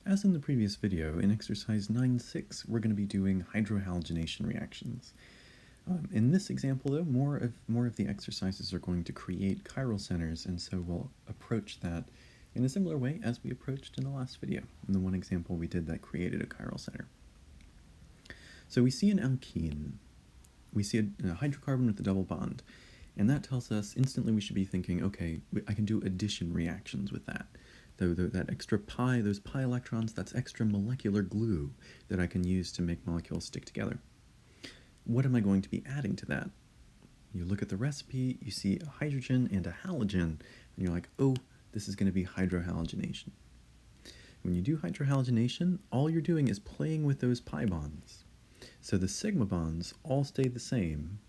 As in the previous video, in exercise 9.6, we're going to be doing hydrohalogenation reactions. In this example, though, more of the exercises are going to create chiral centers, and so we'll approach that in a similar way as we approached in the last video, in the one example we did that created a chiral center. So we see an alkene. We see a hydrocarbon with a double bond, and that tells us instantly we should be thinking, okay, I can do addition reactions with that. That extra pi, those pi electrons, that's extra molecular glue that I can use to make molecules stick together. What am I going to be adding to that? You look at the recipe, you see a hydrogen and a halogen, and you're like, oh, this is going to be hydrohalogenation. When you do hydrohalogenation, all you're doing is playing with those pi bonds. So the sigma bonds all stay the same,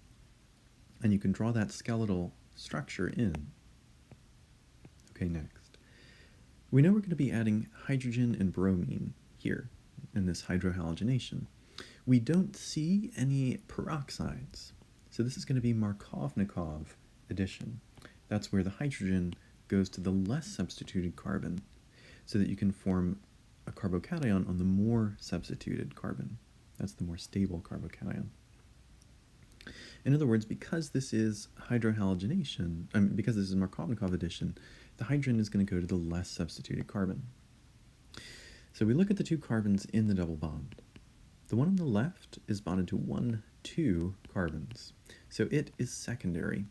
and you can draw that skeletal structure in. Okay, next. We know we're going to be adding hydrogen and bromine here in this hydrohalogenation. We don't see any peroxides, so this is going to be Markovnikov addition. That's where the hydrogen goes to the less substituted carbon so that you can form a carbocation on the more substituted carbon. That's the more stable carbocation. In other words, because this is hydrohalogenation, because this is Markovnikov addition, the hydrogen is going to go to the less substituted carbon. So we look at the two carbons in the double bond. The one on the left is bonded to 2 carbons, so it is secondary.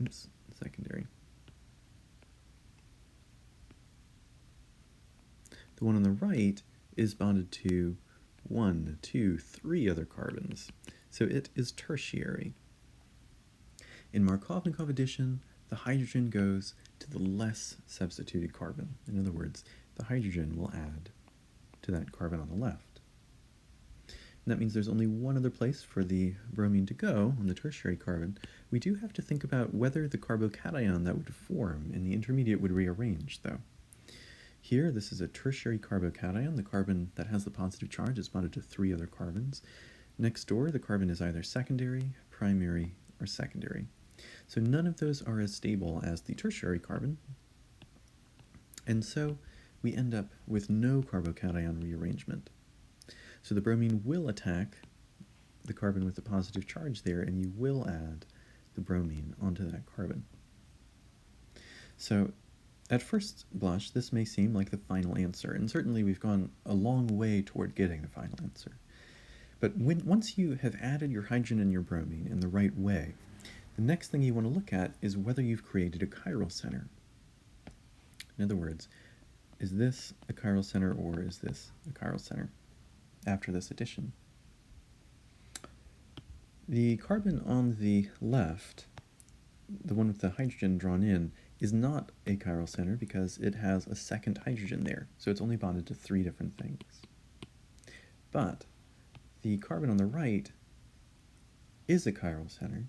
Oops, secondary. The one on the right is bonded to 1, 2, 3 other carbons, so it is tertiary. In Markovnikov addition, the hydrogen goes to the less substituted carbon. In other words, the hydrogen will add to that carbon on the left. And that means there's only one other place for the bromine to go on the tertiary carbon. We do have to think about whether the carbocation that would form in the intermediate would rearrange, though. Here, this is a tertiary carbocation. The carbon that has the positive charge is bonded to 3 other carbons. Next door, the carbon is either secondary, primary, or secondary. So none of those are as stable as the tertiary carbon, and so we end up with no carbocation rearrangement. So the bromine will attack the carbon with the positive charge there, and you will add the bromine onto that carbon. So at first blush, this may seem like the final answer, and certainly we've gone a long way toward getting the final answer. But once you have added your hydrogen and your bromine in the right way, the next thing you want to look at is whether you've created a chiral center. In other words, is this a chiral center or is this a chiral center after this addition? The carbon on the left, the one with the hydrogen drawn in, is not a chiral center because it has a second hydrogen there, so it's only bonded to 3 different things. But the carbon on the right is a chiral center.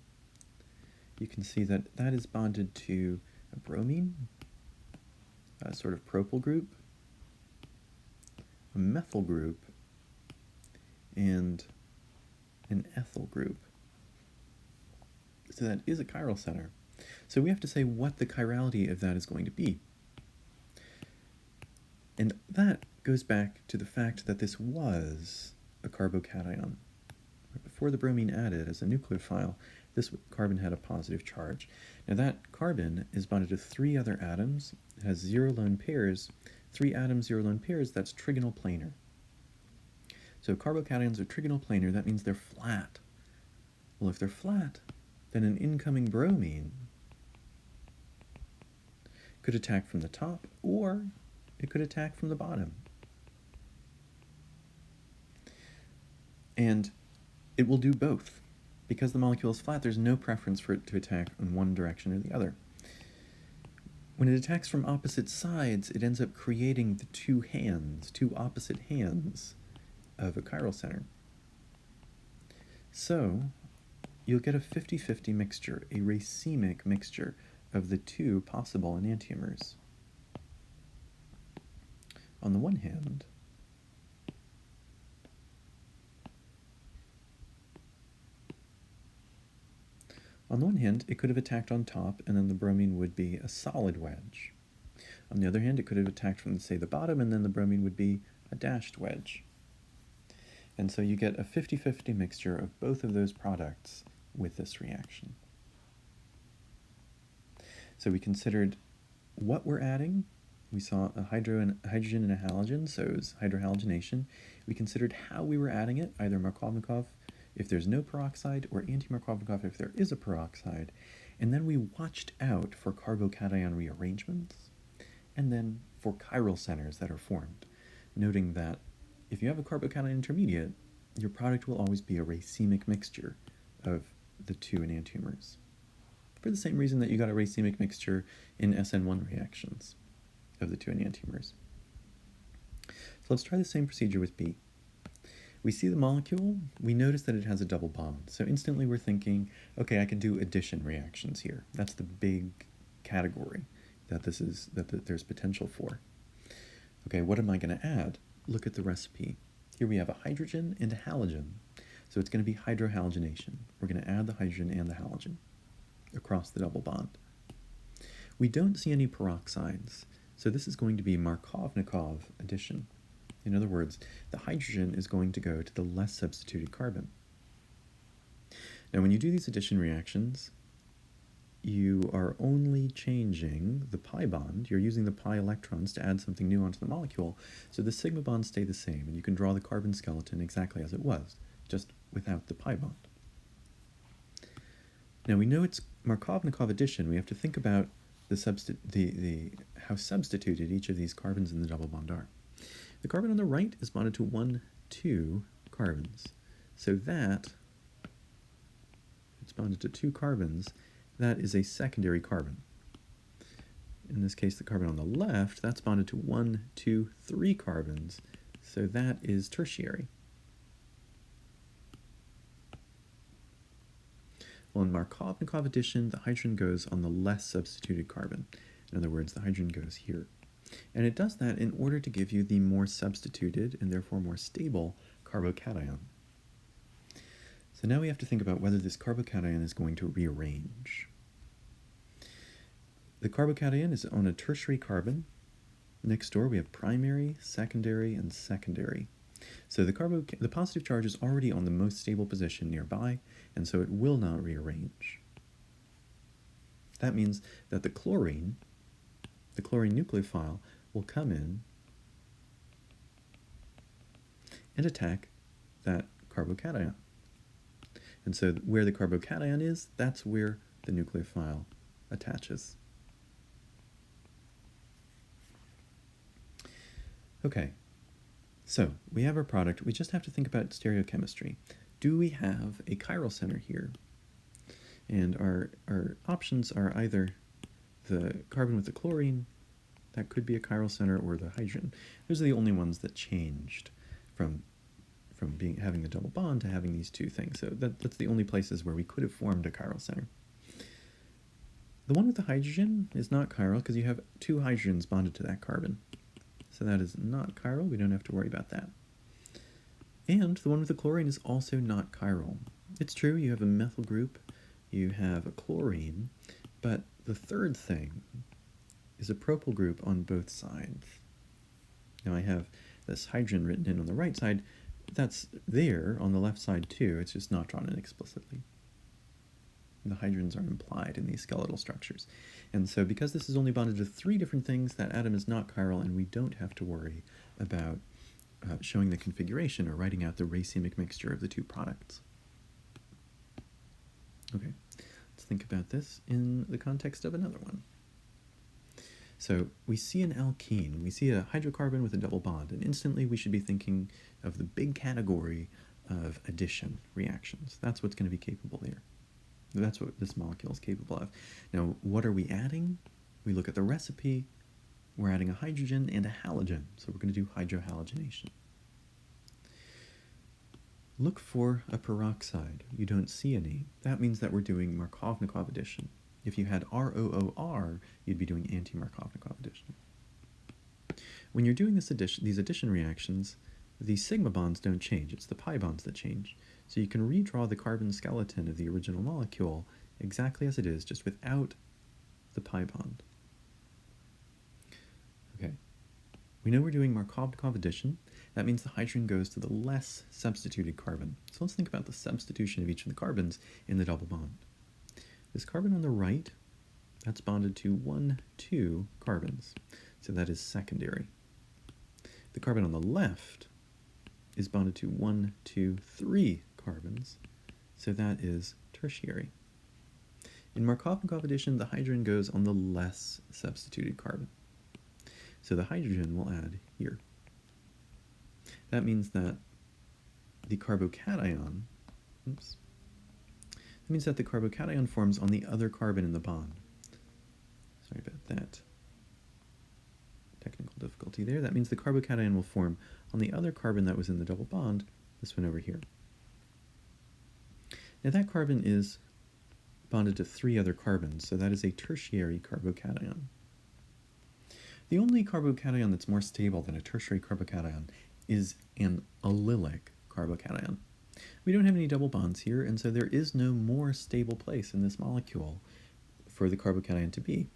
You can see that that is bonded to a bromine, a sort of propyl group, a methyl group, and an ethyl group. So that is a chiral center. So we have to say what the chirality of that is going to be. And that goes back to the fact that this was a carbocation. Before the bromine added as a nucleophile, this carbon had a positive charge. Now that carbon is bonded to 3 other atoms. It has 0 lone pairs. 3 atoms, 0 lone pairs, that's trigonal planar. So carbocations are trigonal planar, that means they're flat. Well, if they're flat, then an incoming bromine could attack from the top, or it could attack from the bottom. And it will do both. Because the molecule is flat, there's no preference for it to attack in one direction or the other. When it attacks from opposite sides, it ends up creating the 2 opposite hands of a chiral center. So you'll get a 50-50 mixture, a racemic mixture of the 2 possible enantiomers. On the one hand, it could have attacked on top, and then the bromine would be a solid wedge. On the other hand, it could have attacked from, say, the bottom, and then the bromine would be a dashed wedge. And so you get a 50-50 mixture of both of those products with this reaction. So we considered what we're adding. We saw a hydrogen and a halogen, so it was hydrohalogenation. We considered how we were adding it, either Markovnikov if there's no peroxide, or anti-Markovnikov if there is a peroxide. And then we watched out for carbocation rearrangements, and then for chiral centers that are formed, noting that if you have a carbocation intermediate, your product will always be a racemic mixture of the two enantiomers, for the same reason that you got a racemic mixture in SN1 reactions of the two enantiomers. So let's try the same procedure with B. We see the molecule, we notice that it has a double bond, so instantly we're thinking, okay, I can do addition reactions here. That's the big category that there's potential for. Okay, what am I going to add? Look at the recipe. Here we have a hydrogen and a halogen, so it's going to be hydrohalogenation. We're going to add the hydrogen and the halogen across the double bond. We don't see any peroxides, so this is going to be Markovnikov addition. In other words, the hydrogen is going to go to the less substituted carbon. Now, when you do these addition reactions, you are only changing the pi bond. You're using the pi electrons to add something new onto the molecule, so the sigma bonds stay the same, and you can draw the carbon skeleton exactly as it was, just without the pi bond. Now, we know it's Markovnikov addition. We have to think about how substituted each of these carbons in the double bond are. The carbon on the right is bonded to 1, 2 carbons. So that, it's bonded to 2 carbons, that is a secondary carbon. In this case, the carbon on the left, that's bonded to 1, 2, 3 carbons. So that is tertiary. Well, in Markovnikov addition, the hydrogen goes on the less substituted carbon. In other words, the hydrogen goes here. And it does that in order to give you the more substituted and therefore more stable carbocation. So now we have to think about whether this carbocation is going to rearrange. The carbocation is on a tertiary carbon. Next door we have primary, secondary, and secondary. So the positive charge is already on the most stable position nearby, and so it will not rearrange. That means that the chlorine nucleophile will come in and attack that carbocation. And so where the carbocation is, that's where the nucleophile attaches. Okay, so we have our product. We just have to think about stereochemistry. Do we have a chiral center here? And our options are either the carbon with the chlorine, that could be a chiral center, or the hydrogen. Those are the only ones that changed from having the double bond to having these two things. So that's the only places where we could have formed a chiral center. The one with the hydrogen is not chiral because you have 2 hydrogens bonded to that carbon. So that is not chiral. We don't have to worry about that. And the one with the chlorine is also not chiral. It's true, you have a methyl group, you have a chlorine, but the third thing is a propyl group on both sides. Now I have this hydrogen written in on the right side. That's there on the left side too, it's just not drawn in explicitly. The hydrogens are implied in these skeletal structures. And so because this is only bonded to 3 different things, that atom is not chiral, and we don't have to worry about showing the configuration or writing out the racemic mixture of the 2 products. Okay, let's think about this in the context of another one. So we see an alkene, we see a hydrocarbon with a double bond, and instantly we should be thinking of the big category of addition reactions. That's what's going to be capable there. That's what this molecule is capable of. Now, what are we adding? We look at the recipe. We're adding a hydrogen and a halogen, so we're going to do hydrohalogenation. Look for a peroxide. You don't see any. That means that we're doing Markovnikov addition. If you had ROOR, you'd be doing anti-Markovnikov addition. When you're doing these addition reactions, the sigma bonds don't change. It's the pi bonds that change. So you can redraw the carbon skeleton of the original molecule exactly as it is, just without the pi bond. We know we're doing Markovnikov addition. That means the hydrogen goes to the less substituted carbon. So let's think about the substitution of each of the carbons in the double bond. This carbon on the right, that's bonded to 1, 2 carbons. So that is secondary. The carbon on the left is bonded to 1, 2, 3 carbons. So that is tertiary. In Markovnikov addition, the hydrogen goes on the less substituted carbon. So the hydrogen will add here. That means that the carbocation, forms on the other carbon in the bond. Sorry about that. Technical difficulty there. That means the carbocation will form on the other carbon that was in the double bond, this one over here. Now that carbon is bonded to 3 other carbons, so that is a tertiary carbocation. The only carbocation that's more stable than a tertiary carbocation is an allylic carbocation. We don't have any double bonds here, and so there is no more stable place in this molecule for the carbocation to be.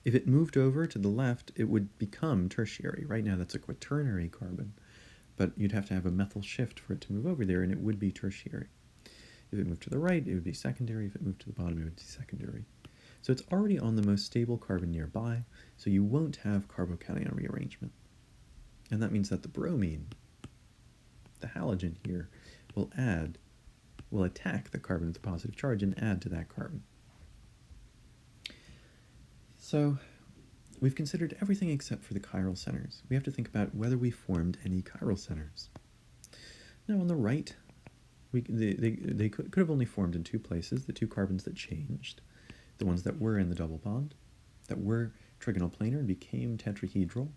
If it moved over to the left, it would become tertiary. Right now that's a quaternary carbon, but you'd have to have a methyl shift for it to move over there, and it would be tertiary. If it moved to the right, it would be secondary. If it moved to the bottom, it would be secondary. So it's already on the most stable carbon nearby, so you won't have carbocation rearrangement. And that means that the bromine, the halogen here, will attack the carbon with the positive charge and add to that carbon. So we've considered everything except for the chiral centers. We have to think about whether we formed any chiral centers. Now on the right, they could have only formed in 2 places, the 2 carbons that changed, the ones that were in the double bond, that were trigonal planar and became tetrahedral.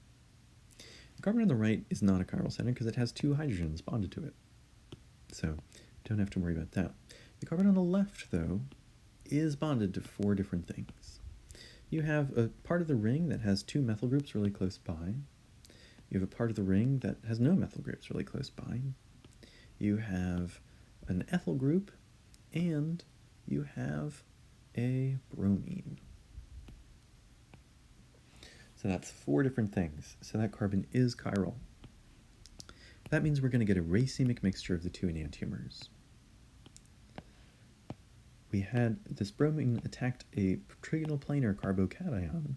The carbon on the right is not a chiral center because it has 2 hydrogens bonded to it. So don't have to worry about that. The carbon on the left, though, is bonded to 4 different things. You have a part of the ring that has 2 methyl groups really close by. You have a part of the ring that has no methyl groups really close by. You have an ethyl group, and you have a bromine. So that's 4 different things. So that carbon is chiral. That means we're going to get a racemic mixture of the 2 enantiomers. We had this bromine attacked a trigonal planar carbocation.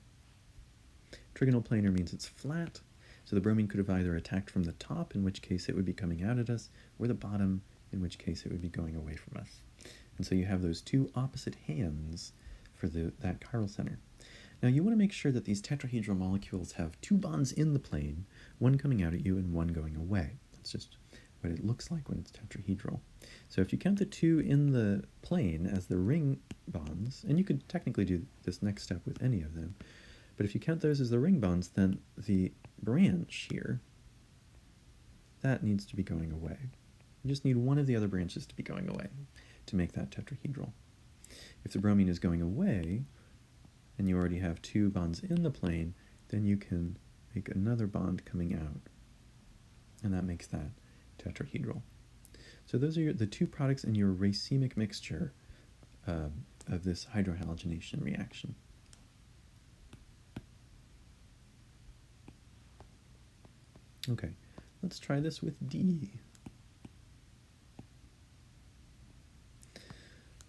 Trigonal planar means it's flat, so the bromine could have either attacked from the top, in which case it would be coming out at us, or the bottom, in which case it would be going away from us. And so you have those 2 opposite hands for that chiral center. Now you want to make sure that these tetrahedral molecules have 2 bonds in the plane, one coming out at you and one going away. That's just what it looks like when it's tetrahedral. So if you count the 2 in the plane as the ring bonds, and you could technically do this next step with any of them, but if you count those as the ring bonds, then the branch here, that needs to be going away. You just need one of the other branches to be going away to make that tetrahedral. If the bromine is going away, and you already have 2 bonds in the plane, then you can make another bond coming out, and that makes that tetrahedral. So those are the 2 products in your racemic mixture of this hydrohalogenation reaction. Okay, let's try this with D.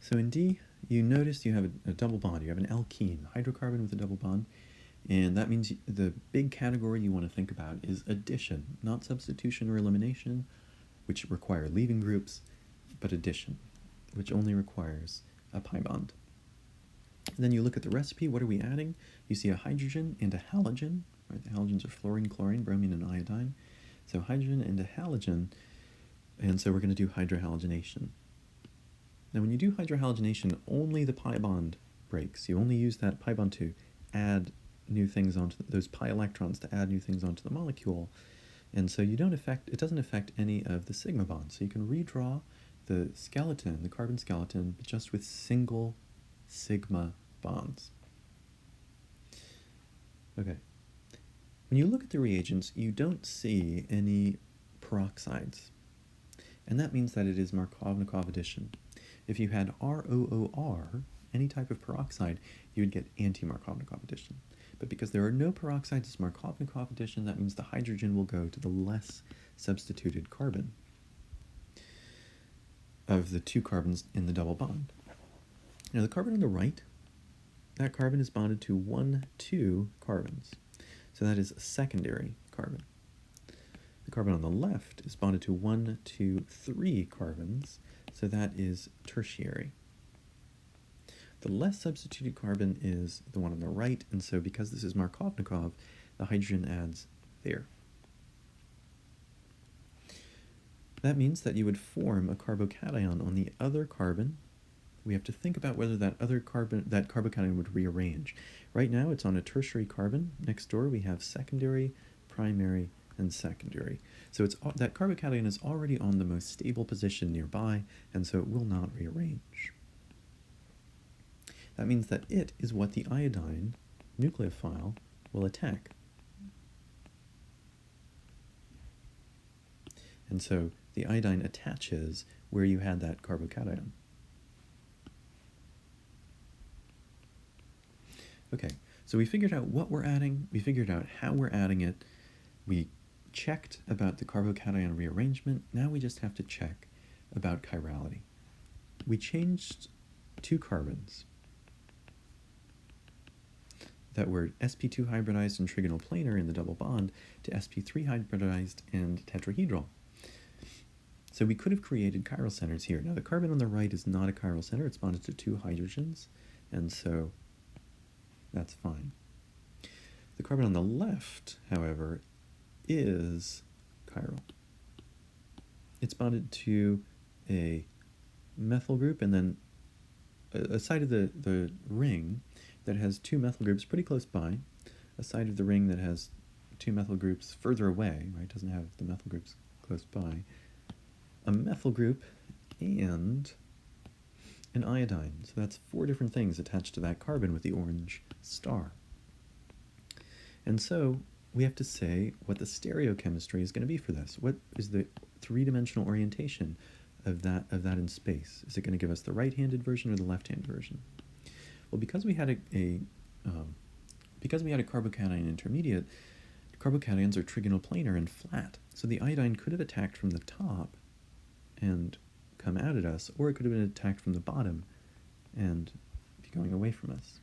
So in D, you notice you have a double bond. You have an alkene, hydrocarbon with a double bond, and that means the big category you want to think about is addition, not substitution or elimination, which require leaving groups, but addition, which only requires a pi bond. And then you look at the recipe. What are we adding? You see a hydrogen and a halogen. Right? The halogens are fluorine, chlorine, bromine, and iodine. So hydrogen and a halogen, and so we're going to do hydrohalogenation. Now when you do hydrohalogenation, only the pi bond breaks. You only use that pi bond to add new things onto those pi electrons to add new things onto the molecule, and so it doesn't affect any of the sigma bonds. So you can redraw the skeleton, the carbon skeleton, but just with single sigma bonds. Okay. When you look at the reagents, you don't see any peroxides, and that means that it is Markovnikov addition. If you had ROOR, any type of peroxide, you would get anti-Markovnikov addition. But because there are no peroxides, it's Markovnikov addition. That means the hydrogen will go to the less substituted carbon of the two carbons in the double bond. Now the carbon on the right, that carbon is bonded to 1, 2 carbons. So that is a secondary carbon. The carbon on the left is bonded to 1, 2, 3 carbons. So that is tertiary. The less substituted carbon is the one on the right, and so because this is Markovnikov, the hydrogen adds there. That means that you would form a carbocation on the other carbon. We have to think about whether that carbocation would rearrange. Right now it's on a tertiary carbon. Next door we have secondary, primary, and secondary. So that carbocation is already on the most stable position nearby, and so it will not rearrange. That means that it is what the iodine nucleophile will attack. And so the iodine attaches where you had that carbocation. Okay, so we figured out what we're adding, we figured out how we're adding it, we checked about the carbocation rearrangement, now we just have to check about chirality. We changed 2 carbons that were sp2 hybridized and trigonal planar in the double bond to sp3 hybridized and tetrahedral. So we could have created chiral centers here. Now the carbon on the right is not a chiral center, it's bonded to 2 hydrogens, and so that's fine. The carbon on the left, however, is chiral. It's bonded to a methyl group and then a side of the ring that has 2 methyl groups pretty close by, a side of the ring that has 2 methyl groups further away, right, doesn't have the methyl groups close by, a methyl group, and an iodine. So that's 4 different things attached to that carbon with the orange star. And so we have to say what the stereochemistry is going to be for this. What is the 3-dimensional orientation of that in space? Is it going to give us the right-handed version or the left-handed version? Well, because we had a carbocation intermediate, carbocations are trigonal planar and flat. So the iodine could have attacked from the top and come out at us, or it could have been attacked from the bottom and be going away from us.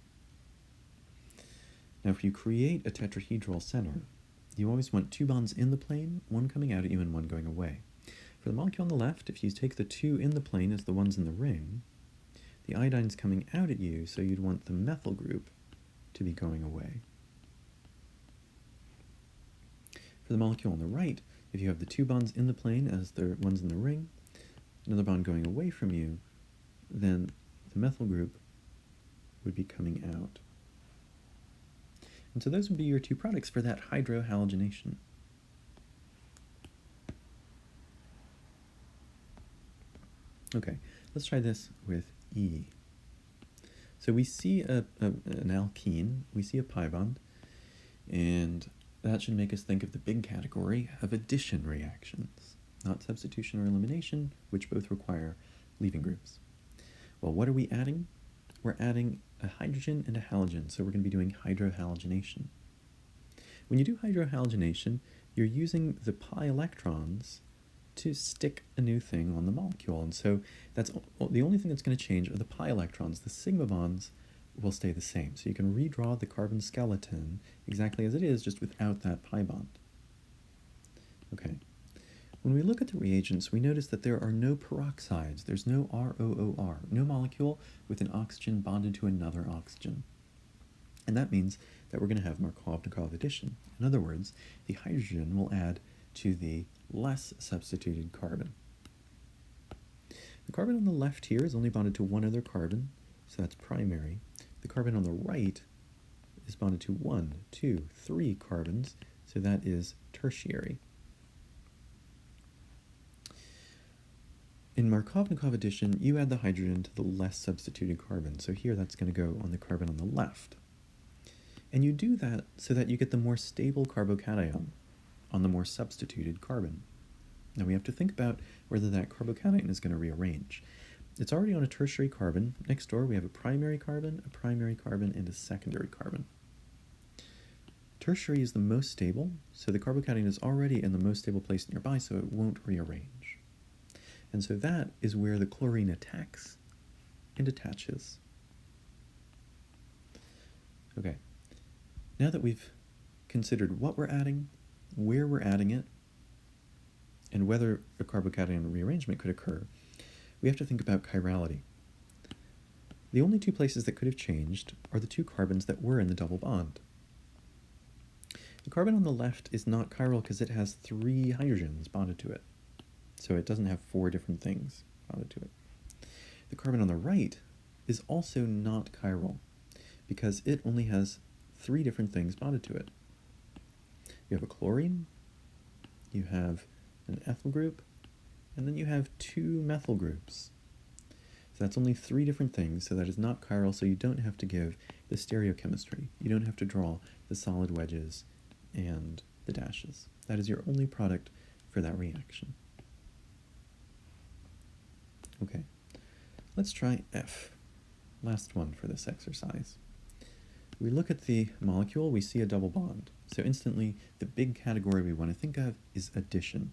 Now, if you create a tetrahedral center, you always want 2 bonds in the plane, 1 coming out at you and 1 going away. For the molecule on the left, if you take the 2 in the plane as the ones in the ring, the iodine's coming out at you, so you'd want the methyl group to be going away. For the molecule on the right, if you have the 2 bonds in the plane as the ones in the ring, another bond going away from you, then the methyl group would be coming out. And so those would be your 2 products for that hydrohalogenation. Okay, let's try this with E. So we see an alkene, we see a pi bond, and that should make us think of the big category of addition reactions, not substitution or elimination, which both require leaving groups. Well, what are we adding? We're adding a hydrogen and a halogen, so we're going to be doing hydrohalogenation. When you do hydrohalogenation, you're using the pi electrons to stick a new thing on the molecule, and so that's the only thing that's going to change are the pi electrons. The sigma bonds will stay the same, so you can redraw the carbon skeleton exactly as it is, just without that pi bond. Okay. When we look at the reagents, we notice that there are no peroxides. There's no ROOR, no molecule with an oxygen bonded to another oxygen. And that means that we're going to have Markovnikov addition. In other words, the hydrogen will add to the less substituted carbon. The carbon on the left here is only bonded to 1 other carbon, so that's primary. The carbon on the right is bonded to 1, 2, 3 carbons, so that is tertiary. In Markovnikov addition, you add the hydrogen to the less substituted carbon, so here that's going to go on the carbon on the left. And you do that so that you get the more stable carbocation on the more substituted carbon. Now we have to think about whether that carbocation is going to rearrange. It's already on a tertiary carbon. Next door we have a primary carbon, and a secondary carbon. Tertiary is the most stable, so the carbocation is already in the most stable place nearby, so it won't rearrange. And so that is where the chlorine attacks and attaches. Okay, now that we've considered what we're adding, where we're adding it, and whether a carbocation rearrangement could occur, we have to think about chirality. The only two places that could have changed are the two carbons that were in the double bond. The carbon on the left is not chiral because it has 3 hydrogens bonded to it, so it doesn't have 4 different things bonded to it. The carbon on the right is also not chiral because it only has 3 different things bonded to it. You have a chlorine, you have an ethyl group, and then you have 2 methyl groups. So that's only 3 different things, so that is not chiral, so you don't have to give the stereochemistry. You don't have to draw the solid wedges and the dashes. That is your only product for that reaction. Okay, let's try F, last one for this exercise. We look at the molecule, we see a double bond. So instantly, the big category we want to think of is addition.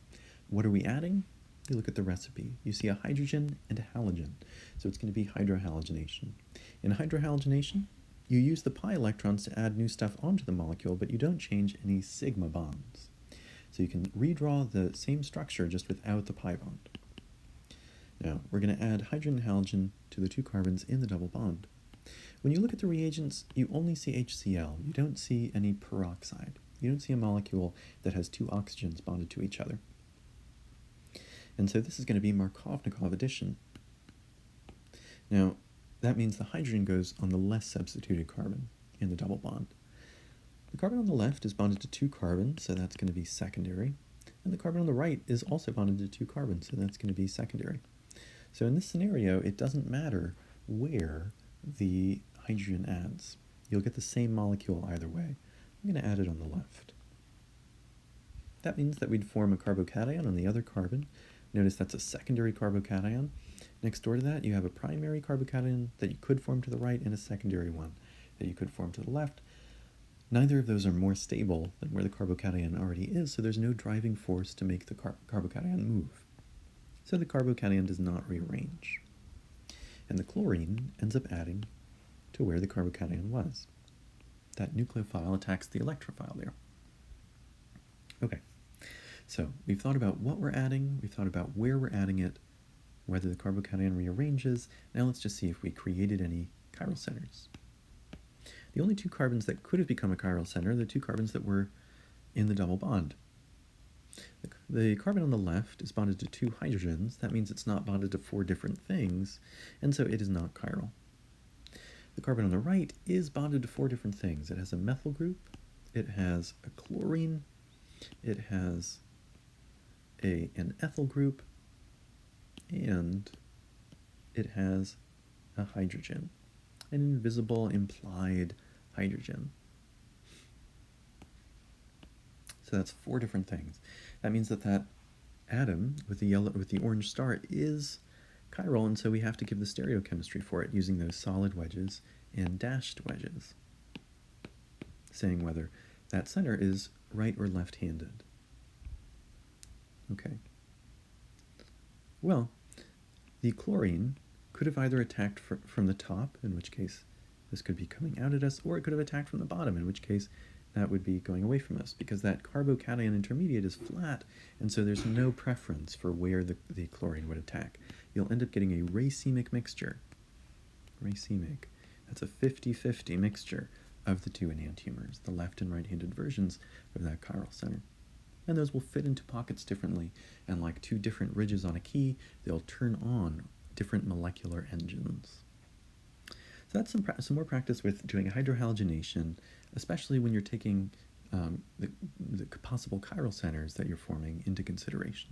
What are we adding? You look at the recipe. You see a hydrogen and a halogen. So it's going to be hydrohalogenation. In hydrohalogenation, you use the pi electrons to add new stuff onto the molecule, but you don't change any sigma bonds. So you can redraw the same structure just without the pi bond. Now, we're going to add hydrogen and halogen to the 2 carbons in the double bond. When you look at the reagents, you only see HCl. You don't see any peroxide. You don't see a molecule that has 2 oxygens bonded to each other. And so this is going to be Markovnikov addition. Now, that means the hydrogen goes on the less substituted carbon in the double bond. The carbon on the left is bonded to 2 carbons, so that's going to be secondary. And the carbon on the right is also bonded to 2 carbons, so that's going to be secondary. So in this scenario, it doesn't matter where the hydrogen adds. You'll get the same molecule either way. I'm going to add it on the left. That means that we'd form a carbocation on the other carbon. Notice that's a secondary carbocation. Next door to that, you have a primary carbocation that you could form to the right and a secondary one that you could form to the left. Neither of those are more stable than where the carbocation already is, so there's no driving force to make the carbocation move. So the carbocation does not rearrange. And the chlorine ends up adding to where the carbocation was. That nucleophile attacks the electrophile there. Okay, so we've thought about what we're adding, we've thought about where we're adding it, whether the carbocation rearranges. Now let's just see if we created any chiral centers. The only 2 carbons that could have become a chiral center are the 2 carbons that were in the double bond. The carbon on the left is bonded to 2 hydrogens. That means it's not bonded to 4 different things, and so it is not chiral. The carbon on the right is bonded to 4 different things. It has a methyl group, it has a chlorine, it has an ethyl group, and it has a hydrogen, an invisible implied hydrogen. So that's 4 different things. That means that that atom with the orange star is chiral, and so we have to give the stereochemistry for it using those solid wedges and dashed wedges, saying whether that center is right or left-handed. Okay. Well, the chlorine could have either attacked from the top, in which case this could be coming out at us, or it could have attacked from the bottom, in which case that would be going away from us, because that carbocation intermediate is flat, and so there's no preference for where the chlorine would attack. You'll end up getting a racemic mixture. Racemic. That's a 50-50 mixture of the 2 enantiomers, the left and right-handed versions of that chiral center. And those will fit into pockets differently, and like 2 different ridges on a key, they'll turn on different molecular engines. So that's some more practice with doing hydrohalogenation, especially when you're taking the possible chiral centers that you're forming into consideration.